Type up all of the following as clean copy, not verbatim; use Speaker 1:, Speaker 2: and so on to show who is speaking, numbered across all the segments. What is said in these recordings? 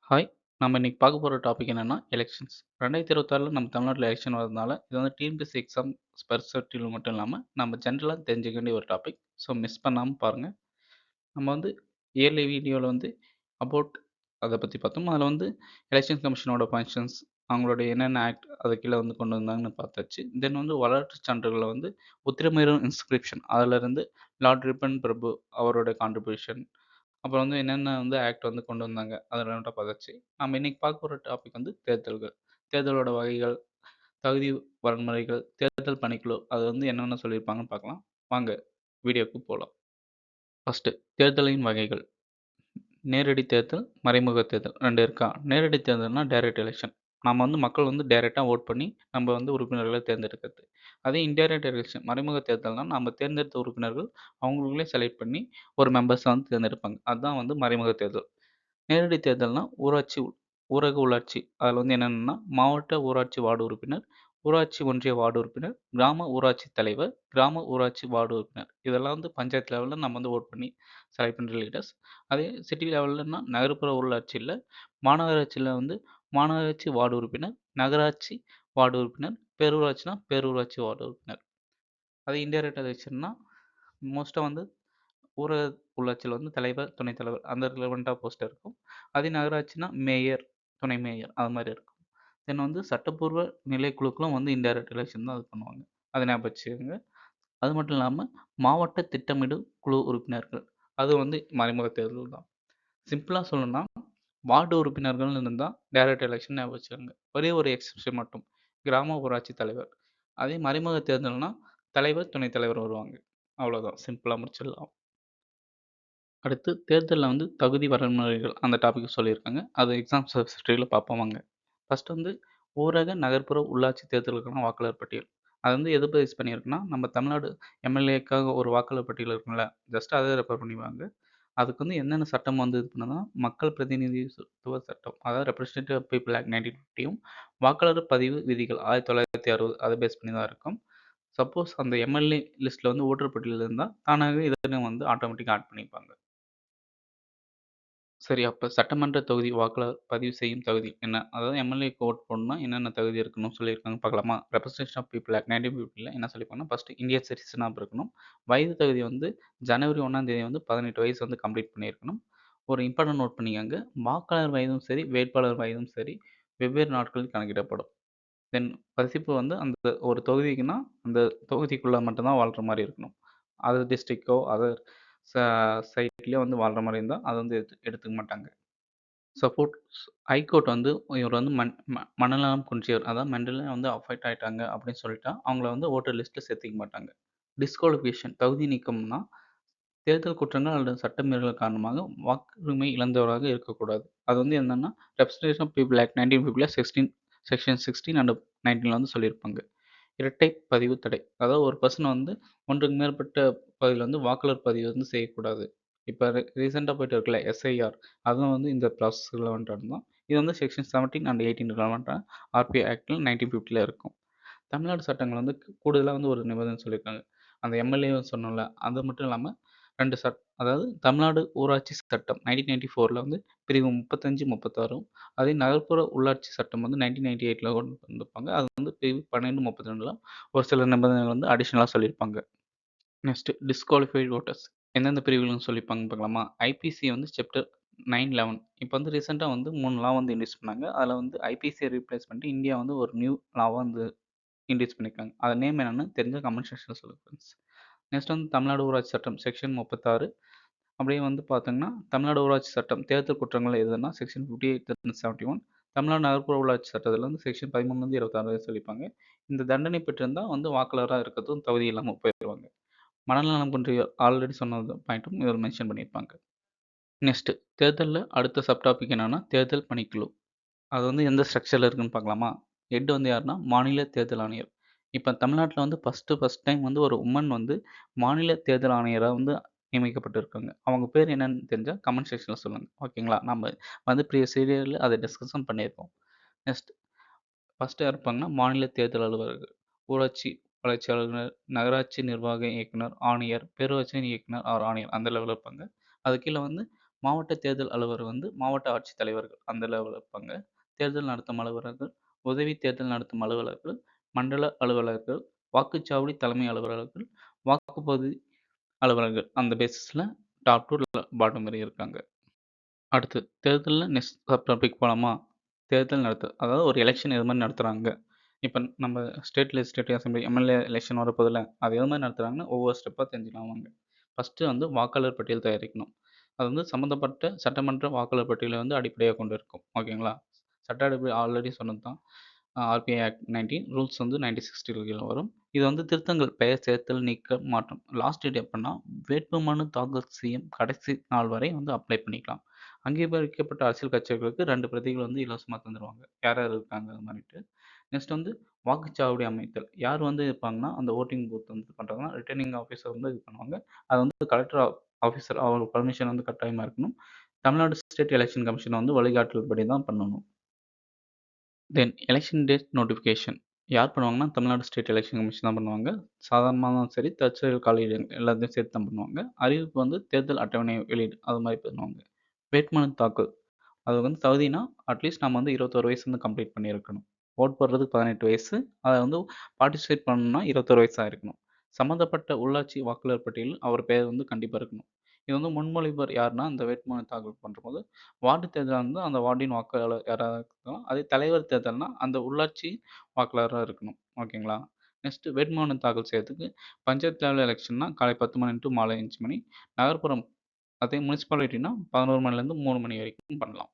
Speaker 1: Hi! நம்ம இன்னைக்கு பார்க்க போற டாபிக் என்னன்னா, எலக்ஷன்ஸ். 2026ல நம்ம தமிழ்நாட்டுல எலக்ஷன் வரதுனால, இது வந்து டிஎன்பிஎஸ்சி எக்ஸாம் பெர்ஸ்பெக்டிவ்ல மட்டும் இல்லாம, நம்ம ஜென்ரலா தெரிஞ்சுக்க வேண்டிய ஒரு டாபிக். ஸோ மிஸ் பண்ணாம பாருங்க. நம்ம வந்து இயர்லி வீடியோல வந்து அபௌட் அத பத்தி பார்த்தோம். அதில வந்து எலக்ஷன் கமிஷனோட ஃபங்ஷன்ஸ், அவங்களுடைய என்னென்ன ஆக்ட் அது கீழ வந்து கொண்டு வந்தாங்கன்னு பார்த்தாச்சு. தென் வந்து வரலாற்று சான்றுகள்ல வந்து உத்திரமேரூர் இன்ஸ்கிரிப்ஷன் அதிலருந்து லார்ட் ரிப்பன் பிரபு அவரோட கான்ட்ரிபியூஷன் அப்புறம் வந்து என்னென்ன வந்து ஆக்ட் வந்து கொண்டு வந்தாங்க. அதெல்லாம் பார்த்தாச்சு. நம்ம இன்னைக்கு பார்க்க போற டாபிக் வந்து தேர்தல்கள். தேர்தலோட வகைகள், தகுதி வரன்முறைகள், தேர்தல் பணிக்குழு அது வந்து என்னென்ன சொல்லியிருப்பாங்கன்னு பார்க்கலாம். வாங்க வீடியோக்கு போலாம். ஃபர்ஸ்ட்டு தேர்தலின் வகைகள். நேரடி தேர்தல், மறைமுக தேர்தல் 2 இருக்கா? நேரடி தேர்தல்னா டைரக்ட் எலக்ஷன். நம்ம வந்து மக்கள் வந்து டைரக்ட்டா வோட் பண்ணி நம்ம வந்து உறுப்பினர்கள தேர்ந்தெடுக்கிறது. அதே இன்டைரக்ட் எலக்ஷன் மறைமுக தேர்தல்னா நம்ம தேர்ந்தெடுத்த உறுப்பினர்கள் அவங்களுக்குள்ளே செலக்ட் பண்ணி ஒரு மெம்பர்ஸ வந்து தேர்ந்தெடுப்பாங்க. அதுதான் வந்து மறைமுக தேர்தல். நேரடி தேர்தல்னா ஊராட்சி, ஊரக உள்ளாட்சி. அதில வந்து என்னென்னன்னா, மாவட்ட ஊராட்சி வார்டு உறுப்பினர், ஊராட்சி ஒன்றிய வார்டு உறுப்பினர், கிராம ஊராட்சி தலைவர், கிராம ஊராட்சி வார்டு உறுப்பினர். இதெல்லாம் வந்து பஞ்சாயத்து லெவல்ல நம்ம வந்து வோட் பண்ணி செலக்ட் பண்ற லீடர்ஸ். அதே சிட்டி லெவல்லன்னா நகர்ப்புற உள்ளாட்சியில, மாநகராட்சியில வந்து மாநகராட்சி வார்டு உறுப்பினர், நகராட்சி வார்டு உறுப்பினர், பேரூராட்சினா பேரூராட்சி வார்டு உறுப்பினர். அதே இன்டைரக்ட் எலெக்ஷன்னா மோஸ்ட்டா வந்து ஊரக உள்ளாட்சியில வந்து தலைவர், துணைத் தலைவர் அந்த ரிலவென்ட்டா போஸ்ட் இருக்கும். அதே நகராட்சினா மேயர், துணை மேயர் அது மாரி இருக்கும். தென் வந்து சட்டப்பூர்வ நிலைக்குழுக்களும் வந்து இன்டைரக்ட் எலெக்ஷன் தான் இது பண்ணுவாங்க. அத ஞாபகம் வச்சுக்கங்க. அது மட்டும் இல்லாம மாவட்ட திட்டமிடும் குழு உறுப்பினர்கள். அது வந்து மறைமுக தேர்தல் தான். சிம்பிளா சொல்லணும்னா, வார்டு உறுப்பினர்கள்னு இருந்தா டைரக்ட் எலெக்ஷன் ஞாபகம் வச்சுக்கோங்க. ஒரே ஒரு எக்செப்ஷன் மட்டும். கிராம ஊராட்சி தலைவர். அதே மறைமுக தேர்தல்னா தலைவர், துணைத் தலைவர் வருவாங்க. அவ்வளோதான் சிம்பிளா முடிச்சிடலாம். அடுத்து தேர்தல்ல வந்து தகுதி வரன்முறைகள் அந்த டாபிக் சொல்லியிருக்காங்க. அது எக்ஸாம் ஹிஸ்டரியில பார்ப்போம் வாங்க. ஃபர்ஸ்ட் வந்து ஊரக, நகர்ப்புற உள்ளாட்சி தேர்தலுக்கான வாக்காளர் பட்டியல். அது வந்து எத பேஸ் பண்ணியிருக்குன்னா, நம்ம தமிழ்நாடு எம்எல்ஏக்காக ஒரு வாக்காளர் பட்டியல் இருக்கும்ல, ஜஸ்ட் அத ரெஃபர் பண்ணிவாங்க. அதுக்கு வந்து என்னென்ன சட்டம் வந்து இது பண்ணுதுன்னா, மக்கள் பிரதிநிதித்துவ சட்டம். அதாவது ரெப்ரசன்டேட்டிவ் ஆஃப் பீப்பிள் ஆக்ட் 1950யும், வாக்காளர் பதிவு விதிகள் 1960 அத பேஸ் பண்ணி தான் இருக்கும். சப்போஸ் அந்த எம்எல்ஏ லிஸ்ட்ல வந்து ஓட்டர் பட்டியல் இருந்தா, தானாகவே இதனையும் வந்து ஆட்டோமேட்டிக்கா ஆட் பண்ணிப்பாங்க. சரி. அப்ப சட்டமன்ற தொகுதி வாக்காளர் பதிவு செய்யும் தகுதி என்ன? அதாவது எம்எல்ஏக்கு வோட் போடணும்னா என்னென்ன தகுதி இருக்கணும்னு சொல்லியிருக்காங்க பார்க்கலாமா? ரெப்ரசன்டேஷன் ஆஃப் பீப்பிள் ஆக்ட் 1950ல என்ன சொல்லியிருப்பாங்கன்னா, ஃபர்ஸ்ட் இந்தியன் சிட்டிசனா இருக்கணும். வயது தகுதி வந்து ஜனவரி 1ஆம் தேதி வந்து 18 வயசு வந்து கம்ப்ளீட் பண்ணியிருக்கணும். ஒரு இம்பார்ட்டன்ட் நோட் பண்ணிக்கங்க. வாக்காளர் வயதும் சரி, வேட்பாளர் வயதும் சரி, வெவ்வேறு நாட்களில் கணக்கிடப்படும். தென் வசிப்பு வந்து அந்த ஒரு தொகுதிக்குன்னா, அந்த தொகுதிக்குள்ள மட்டும் தான் வாழ்ற மாரி இருக்கணும். அதர் டிஸ்ட்ரிக்ட்டோ, அதர் ச சைட்லயோ வந்து வாழ்ற மாரி இருந்தா, அத வந்து எடுத்துக்க மாட்டாங்க. சப்போஸ் ஹைகோர்ட் வந்து இவர் வந்து மனநலம் குன்றியவர். அதாவது மென்டலி வந்து அஃபெக்ட் ஆயிட்டாங்க அப்படின்னு சொல்லிட்டா, அவங்கள வந்து வோட்டர் லிஸ்ட்ல சேர்த்துக்க மாட்டாங்க. டிஸ்குவாலிஃபிகேஷன் தகுதி நீக்கம்னா, தேர்தல் குற்றங்கள் அல்லது சட்டமீறல் காரணமாக வாக்குரிமை இழந்தவராக இருக்கக்கூடாது. அது வந்து என்னன்னா, ரெப்ரசன்டேஷன் ஆஃப் பீப்பிள் ஆக்ட் 1950ல செக்ஷன் 16 அண்ட் 19ல வந்து சொல்லியிருப்பாங்க. இரட்டை பதிவு தடை. அதாவது ஒரு பெர்சன் வந்து ஒன்றுக்கு மேற்பட்ட பகுதியில வந்து வாக்காளர் பதிவு வந்து செய்யக்கூடாது. இப்ப ரீசென்ட்டா போயிட்டு இருக்குல்ல எஸ்ஐஆர் அதுவும் வந்து இந்த ப்ராசஸ் ரிலவென்ட்டானது தான். இது வந்து செக்ஷன் 17 அண்ட் 18 ரிலவென்ட்டா ஆர்பிஐ ஆக்ட்ல 1950ல இருக்கும். தமிழ்நாடு சட்டங்கள் வந்து கூடுதலா வந்து ஒரு நிபந்தனை சொல்லியிருக்காங்க. அந்த எம்எல்ஏ சொன்னோம்ல, அது மட்டும் இல்லாம 2 அதாவது தமிழ்நாடு ஊராட்சி சட்டம் 1994ல வந்து பிரிவு 35, 36ம் அதே நகர்ப்புற உள்ளாட்சி சட்டம் வந்து 1998ல கொண்டு வந்திருப்பாங்க. அது வந்து பிரிவு 12, 32ல ஒரு சில நிபந்தனைகள் வந்து அடிஷனலா சொல்லியிருப்பாங்க. நெக்ஸ்ட் டிஸ்குவாலிஃபைட் வோட்டர்ஸ் எந்தெந்த பிரிவுகள்னு சொல்லியிருப்பாங்கன்னு பார்க்கலாமா? ஐபிசி வந்து சாப்டர் 9, 11 இப்போ வந்து ரீசென்ட்டா வந்து 3 லா வந்து இன்ட்ரோடியூஸ் பண்ணாங்க. அதில வந்து ஐபிசிய ரீப்ளேஸ் பண்ணிட்டு இந்தியா வந்து ஒரு நியூ லாவ வந்து இன்ட்ரோடியூஸ் பண்ணியிருக்காங்க. அது நேம் என்னன்னு தெரிஞ்சா கமெண்ட் செக்ஷன்ல சொல்லுங்க ஃபிரெண்ட்ஸ். நெக்ஸ்ட் வந்து தமிழ்நாடு ஊராட்சி சட்டம் செக்ஷன் 36 அப்படியே வந்து பார்த்தீங்கன்னா, தமிழ்நாடு ஊராட்சி சட்டம் தேர்தல் குற்றங்கள் எதுன்னா செக்ஷன் 58/71 தமிழ்நாடு நகர்ப்புற உள்ளாட்சி சட்டத்தில வந்து செக்ஷன் 13 26 வரை சொல்லியிருப்பாங்க. இந்த தண்டனை பெற்றிருந்தா வந்து வாக்காளரா இருக்கிறதும் தகுதி இல்லாம போயிருவாங்க. மனநலம் குன்றிய ஆல்ரெடி சொன்னது பாயிண்ட்டும் இதில மென்ஷன் பண்ணியிருப்பாங்க. நெக்ஸ்ட் தேர்தல்ல அடுத்த சப் டாபிக் என்னன்னா, தேர்தல் பணிக்குழு. அது வந்து எந்த ஸ்ட்ரக்சர்ல இருக்குன்னு பார்க்கலாமா? ஹெட் வந்து யாருன்னா, மாநில தேர்தல் ஆணையர். இப்ப தமிழ்நாட்டுல வந்து ஃபர்ஸ்ட் டைம் வந்து ஒரு வுமன் வந்து மாநில தேர்தல் ஆணையரா வந்து நியமிக்கப்பட்டிருக்காங்க. அவங்க பேர் என்னன்னு தெரிஞ்சா கமெண்ட் செக்ஷன்ல சொல்லுங்க. ஓகேங்களா? நம்ம வந்து ப்ரீவியஸ் சீரியல்ல அத டிஸ்கஷன் பண்ணியிருக்கோம். நெக்ஸ்ட் ஃபர்ஸ்ட் யார் இருப்பாங்கன்னா, மாநில தேர்தல் அலுவலர்கள். ஊராட்சி வளர்ச்சி அலுவலர், நகராட்சி நிர்வாக இயக்குனர், ஆணையர், பேரூராட்சி இயக்குனர் ஆர் ஆணையர் அந்த லெவல்ல இருப்பாங்க. அது கீழ வந்து மாவட்ட தேர்தல் அலுவலர் வந்து மாவட்ட ஆட்சித்தலைவர்கள் அந்த லெவல்ல இருப்பாங்க. தேர்தல் நடத்தும் அலுவலர்கள், உதவி தேர்தல் நடத்தும் அலுவலர்கள், மண்டல அலுவலர்கள், வாக்குச்சாவடி தலைமை அலுவலர்கள், வாக்குப்பதிவு அலுவலர்கள் அந்த பேசிஸ்ல டாப் டூ பாட்டம் வரை இருக்காங்க. அடுத்து தேர்தல்ல நெக்ஸ்ட் சப் டாபிக் போலாமா? தேர்தல் அதாவது ஒரு எலக்ஷன் எது மாரி நடத்துறாங்க? இப்ப நம்ம state legislative assembly, MLA election வரப்போதுல்ல. அது எது மாரி நடத்துறாங்கன்னு ஒவ்வொரு ஸ்டெப்பா தெரிஞ்சுக்கலாம் வாங்க. ஃபர்ஸ்ட்டு வந்து வாக்காளர் பட்டியல் தயாரிக்கணும். அது வந்து சம்மந்தப்பட்ட சட்டமன்ற வாக்காளர் பட்டியலை வந்து அடிப்படையாகக் கொண்டு இருக்கும். ஓகேங்களா? சட்ட அடிப்படை ஆல்ரெடி சொன்னது தான். ஆர்பிஐ ஆக்ட் 19 ரூல்ஸ் வந்து 1960 கீழ வரும். இது வந்து திருத்தங்கள் பெயர் சேர்த்தல், நீக்கம், மாற்றம். லாஸ்ட் டேட் எப்பன்னா, வேட்புமனு தாக்கல் செய்யும் கடைசி நாள் வரை வந்து அப்ளை பண்ணிக்கலாம். அங்கீகரிக்கப்பட்ட அரசியல் கட்சிகளுக்கு 2 பிரதிகள் வந்து இலவசமா தந்துருவாங்க. யார் யார் இருக்காங்க அது மாரிட்டு. நெக்ஸ்ட் வந்து வாக்குச்சாவடி அமைத்தல். யார் வந்து இருப்பாங்கன்னா, அந்த வோட்டிங் பூத் வந்து பண்றாங்கன்னா, ரிட்டர்னிங் ஆஃபீசர் வந்து இது பண்ணுவாங்க. அது வந்து கலெக்டர் ஆஃபீசர் அவர் பெர்மிஷன் வந்து கட்டாயமா இருக்கணும். தமிழ்நாடு ஸ்டேட் எலக்ஷன் கமிஷன் வந்து வழிகாட்டுதல் படி தான் பண்ணணும். தென் எலக்ஷன் டேட் நோட்டிஃபிகேஷன் யார் பண்ணுவாங்கன்னா, தமிழ்நாடு ஸ்டேட் எலக்ஷன் கமிஷன் தான் பண்ணுவாங்க. சாதாரணமானாலும் சரி, தற்செயல் காலியிடங்கள் எல்லாத்தையும் சேர்த்து தான் பண்ணுவாங்க. அறிவிப்பு வந்து தேர்தல் அட்டவணை வெளியீடு அது மாரி பண்ணுவாங்க. வேட்புமனு தாக்கல் அது வந்து தகுதினா, அட்லீஸ்ட் நம்ம வந்து 21 வயசு வந்து கம்ப்ளீட் பண்ணியிருக்கணும். வோட் போடுறதுக்கு 18 வயசு. அத வந்து பார்ட்டிசிபேட் பண்ணணும்னா 21 வயசு ஆயிருக்கணும். சம்மந்தப்பட்ட உள்ளாட்சி வாக்காளர் பட்டியலில் அவர் பெயர் வந்து கண்டிப்பா இருக்கணும். இது வந்து முன்மொழிபவர் யாருன்னா, அந்த வேட்புமனு தாக்கல் பண்ணும்போது, வார்டு தேர்தலா இருந்தா அந்த வார்டின் வாக்காளர் யாராவது இருக்கலாம். அதே தலைவர் தேர்தல்னா, அந்த உள்ளாட்சி வாக்காளரா இருக்கணும். ஓகேங்களா? நெக்ஸ்ட் வேட்புமனு தாக்கல் செய்யறதுக்கு பஞ்சாயத்து லெவல் எலக்ஷன்னா காலை 10 மணி டூ மாலை 5 மணி. நகர்ப்புறம் அதே முனிசிபாலிட்டினா 11 மணிலேருந்து 3 மணி வரைக்கும் பண்ணலாம்.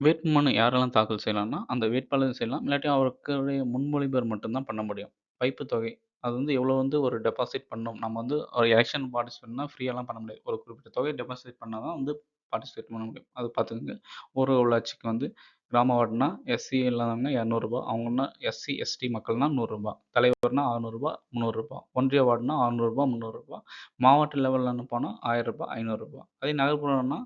Speaker 1: வேட்புமனு யாரெல்லாம் தாக்கல் செய்யலாம்னா, அந்த வேட்பாளரும் செய்யலாம். இல்லாட்டி அவருடைய முன்மொழிபவர் மட்டும் தான் பண்ண முடியும். வைப்புத் தொகை அது வந்து எவ்வளோ வந்து ஒரு டெபாசிட் பண்ணணும். நம்ம வந்து ஒரு எலக்ஷன் பார்ட்டிசிபேட்னா ஃப்ரீயாலாம் பண்ண முடியாது. ஒரு குறிப்பிட்ட தொகை டெபாசிட் பண்ணா தான் வந்து பார்ட்டிசிபேட் பண்ண முடியும். அது பார்த்துக்கங்க. ஊரக உள்ளாட்சிக்கு வந்து கிராம வார்டுனா எஸ்சி இல்லாதவங்க ரூ. 200 அவங்கன்னா எஸ்சி, எஸ்டி மக்கள்னா ரூ. 100 தலைவர்னா ரூ. 600 ரூ. 300 ஒன்றிய வார்டுனா ரூ. 600 ரூ. 300 மாவட்ட லெவல்லன்னு போனா ரூ. 1000 ரூ. 500 அதே நகர்ப்புறம்னா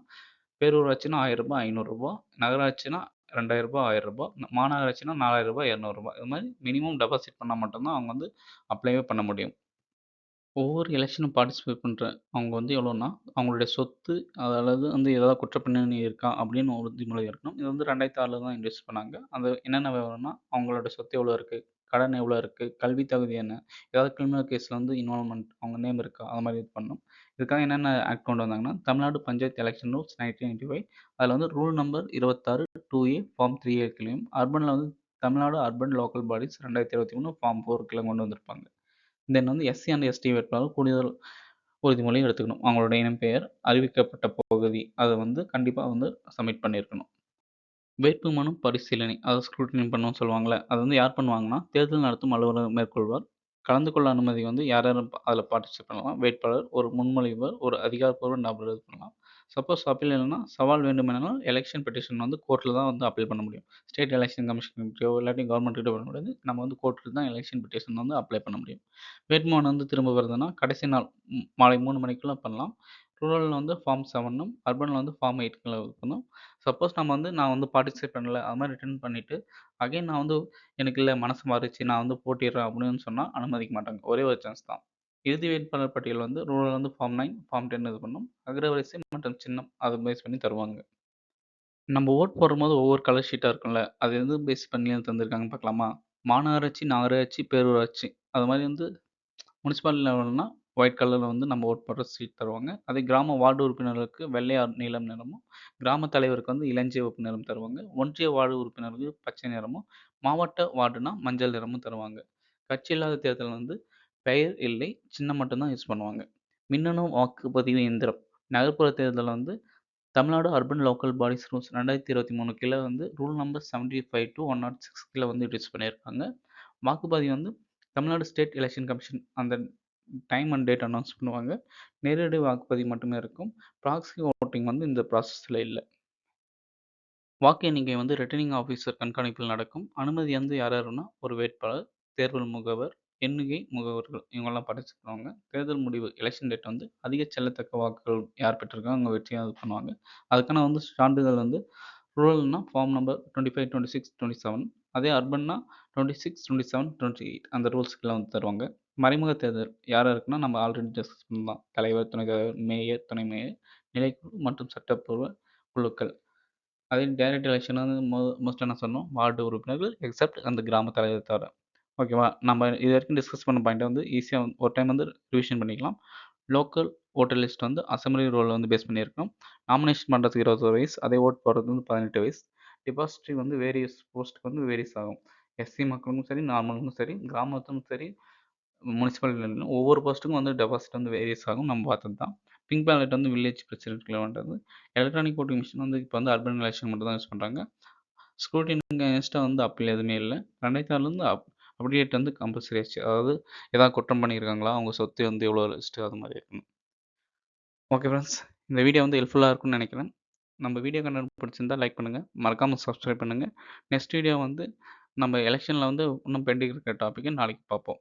Speaker 1: பேரூராட்சினா ரூ. 1000 ரூ. 500 நகராட்சினா ரூ. 2000 ரூ. 1000 மாநகராட்சினா ரூ. 4000 ரூ. 200 இது மாரி மினிமம் டெபாசிட் பண்ணா மட்டும் தான் அவங்க வந்து அப்ளைவே பண்ண முடியும். ஒவ்வொரு எலக்ஷனும் பார்ட்டிசிபேட் பண்ற அவங்க வந்து எவ்வளோன்னா, அவங்களுடைய சொத்து அதாவது வந்து ஏதாவது குற்றப்பின்னணி இருக்கா அப்படின்னு ஒரு உறுதிமொழி இருக்கணும். இது வந்து 2006ல தான் இன்ட்ரோடியூஸ் பண்ணாங்க. அந்த என்னென்ன விவரம்னா, அவங்களோட சொத்து எவ்வளோ இருக்கு? கடன் எவ்வளோ இருக்கு? கல்வி தகுதி என்ன? ஏதாவது கிரிமினல் கேஸ்ல வந்து இன்வால்வ்மென்ட் அவங்க நேம் இருக்கா? அது மாரி இது பண்ணணும். இதுக்காக என்னென்ன ஆக்ட் கொண்டு வந்தாங்கன்னா, தமிழ்நாடு பஞ்சாயத்து எலக்ஷன் ரூல்ஸ் 1995 அதில வந்து rule number 26 2A form 3A கீழயும், அர்பன்ல வந்து Tamil Nadu urban local bodies 2023 form 4 கீழ கொண்டு வந்திருப்பாங்க. தென் வந்து எஸ்சி அண்ட் எஸ்டி வேட்பாளர் கூடுதல் உறுதிமொழி எடுத்துக்கணும். அவங்களோட இனம் பெயர், அறிவிக்கப்பட்ட பகுதி அத வந்து கண்டிப்பா வந்து சப்மிட் பண்ணியிருக்கணும். வேட்புமனு பரிசீலனை அதாவது ஸ்க்ரூட்டினி பண்ணணும்னு சொல்லுவாங்கல்ல. அது வந்து யார் பண்ணுவாங்கன்னா, தேர்தல் நடத்தும் அலுவலர் மேற்கொள்வார். கலந்து கொள்ள அனுமதி வந்து யார் யார் அதில பார்ட்டிசிபேட் பண்ணலாம். வேட்பாளர், ஒரு முன்மொழிபவர், ஒரு அதிகாரப்பூர்வ நபர் இது பண்ணலாம். சப்போஸ் அப்பீல் இல்லன்னா, சவால் வேண்டுமெனில் எலக்ஷன் பெட்டிஷன் வந்து கோர்ட்ல தான் வந்து அப்பீல் பண்ண முடியும். ஸ்டேட் எலக்ஷன் கமிஷன்கிட்டயோ இல்லாட்டி கவர்ன்மெண்ட் கிட்ட பண்ண முடியாது. நம்ம வந்து கோர்ட்ல தான் எலக்ஷன் பெட்டிஷன் வந்து அப்ளை பண்ண முடியும். வேட்புமனு வந்து திரும்ப வருதுன்னா, கடைசி நாள் மாலை 3 மணிக்குள்ள பண்ணலாம். ரூரல்ல வந்து ஃபார்ம் 7ம், அர்பன்ல வந்து ஃபார்ம் 8க்குள்ள இருக்கணும். சப்போஸ் நான் வந்து பார்ட்டிசிபேட் பண்ணல. அது மாரி ரிட்டர்ன் பண்ணிட்டு, அகைன் நான் வந்து எனக்கு இல்ல மனசு மாறிருச்சு. நான் வந்து போட்டியிடுறேன் அப்படின்னு சொன்னா அனுமதிக்க மாட்டாங்க. ஒரே ஒரு சான்ஸ் தான். இறுதி வேட்பாளர் பட்டியல் வந்து ரூரல் வந்து ஃபார்ம் 9, ஃபார்ம் 10 இது பண்ணும். அக்ரவரிசை மற்றும் சின்னம் அத பேஸ் பண்ணி தருவாங்க. நம்ம ஓட் போடும்போது ஒவ்வொரு கலர் ஷீட்டா இருக்கும்ல. அது எது பேஸ் பண்ணி தந்திருக்காங்கன்னு பார்க்கலாமா? மாநகராட்சி, நகராட்சி, பேரூராட்சி அது மாரி வந்து முனிசிபல் லெவல்னா ஒயிட் கலர்ல வந்து நம்ம ஓட் போடுற ஷீட் தருவாங்க. அதே கிராம வார்டு உறுப்பினர்களுக்கு வெள்ளை ஆர் நீலம் நிறமும், கிராம தலைவருக்கு வந்து இளஞ்சிவப்பு நிறம் தருவாங்க. ஒன்றிய வார்டு உறுப்பினருக்கு பச்சை நிறமும், மாவட்ட வார்டுனா மஞ்சள் நிறமும் தருவாங்க. கட்சி இல்லாத தேர்தல் வந்து பெயர் இல்லை, சின்னம் மட்டும் தான் யூஸ் பண்ணுவாங்க. மின்னணு வாக்குப்பதிவு இயந்திரம். நகர்ப்புற தேர்தல்ல வந்து Tamil Nadu urban local bodies rules 2023 கீழ வந்து ரூல் நம்பர் 75 டூ 106 கீழ வந்து இன்ட்ரோடியூஸ் பண்ணியிருக்காங்க. வாக்குப்பதிவு வந்து தமிழ்நாடு ஸ்டேட் எலக்ஷன் கமிஷன் அந்த டைம் அண்ட் டேட் அனௌன்ஸ் பண்ணுவாங்க. நேரடி வாக்குப்பதிவு மட்டுமே இருக்கும். ப்ராக்ஸி வோட்டிங் வந்து இந்த ப்ராசஸ்ல இல்ல. வாக்கு எண்ணிக்கை வந்து ரிட்டர்னிங் ஆஃபீசர் கண்காணிப்பில் நடக்கும். அனுமதி வந்து யார் யாருன்னா, ஒரு வேட்பாளர், தேர்தல் முகவர், எண்ணிக்கை முகவர்கள் இவங்கலாம் பார்ட்டிசிபேட் பண்ணுவாங்க. தேர்தல் முடிவு எலக்ஷன் டேட் வந்து அதிக செல்லத்தக்க வாக்குகள் யார் பெற்றிருக்காங்க அவங்க வெற்றியா இது பண்ணுவாங்க. அதுக்கான வந்து சான்றிதழ் வந்து ரூரல்னா ஃபார்ம் நம்பர் 25, 26, 27 அதே அர்பன்னா 26, 27, 28 அந்த ரூல்ஸ்க்குலாம் வந்து தருவாங்க. மறைமுக தேர்தல் யார் யாருக்குன்னா நம்ம ஆல்ரெடி டிஸ்கஸ் பண்ணலாம். தலைவர், துணைத் தலைவர், மேயர், துணை மேயர், நிலைக்குழு மற்றும் சட்டப்பூர்வ குழுக்கள். அதே டைரக்ட் எலெக்ஷன் வந்து மோஸ்ட்லி என்ன சொன்னோம், வார்டு உறுப்பினர்கள் எக்ஸெப்ட் அந்த கிராம தலைவர் தவிர. ஓகேவா? நம்ம இதுவரைக்கும் டிஸ்கஸ் பண்ண பாயிண்ட்ட வந்து ஈஸியா ஒரு டைம் வந்து ரிவிஷன் பண்ணிக்கலாம். லோக்கல் வோட்டர் லிஸ்ட் வந்து அசெம்பிளி ரோல வந்து பேஸ் பண்ணியிருக்கும். நாமினேஷன் பண்ணுறதுக்கு 21 வயசு, அதே ஓட் போடுறதுக்கு வந்து 18 வயசு. டெபாசிட்டரி வந்து வேரியஸ் போஸ்ட்டுக்கு வந்து வேரியஸ் ஆகும். எஸ்சி மக்களுக்கும் சரி, நார்மலுக்கும் சரி, கிராமத்துக்கும் சரி, முனிசிபாலிட்டில ஒவ்வொரு போஸ்ட்டுக்கும் வந்து டெபாசிட் வந்து வேரியஸ் ஆகும். நம்ம பார்த்தது தான். பிங்க் பேலட் வந்து வில்லேஜ் பிரசிடென்ட்ல பண்ணுறது. எலக்ட்ரானிக் வோட்டிங் மிஷின் வந்து இப்போ வந்து அர்பன் எலெக்ஷன் மட்டும் தான் யூஸ் பண்ணுறாங்க. ஸ்க்ரூட்டினிக்கு அகைன்ஸ்டா வந்து அப்பீல் எதுவுமே இல்ல. 2006லேருந்து அப்டேட் வந்து கம்பல்சரி ஆச்சு. அதாவது ஏதாவது குற்றம் பண்ணியிருக்காங்களா? அவங்க சொத்து வந்து எவ்வளோ லிஸ்ட்டு அது மாரி இருக்கணும். Okay friends. இந்த வீடியோ வந்து ஹெல்ப்ஃபுல்லா இருக்கும்னு நெனைக்கிறேன். நம்ம வீடியோ கன்டென்ட் பிடிச்சிருந்தா லைக் பண்ணுங்க. மறக்காம சப்ஸ்கிரைப் பண்ணுங்க. நெக்ஸ்ட் வீடியோ வந்து நம்ம எலக்ஷன்ல வந்து இன்னும் பெண்டிங் இருக்க டாபிக்க நாளைக்கு பார்ப்போம்.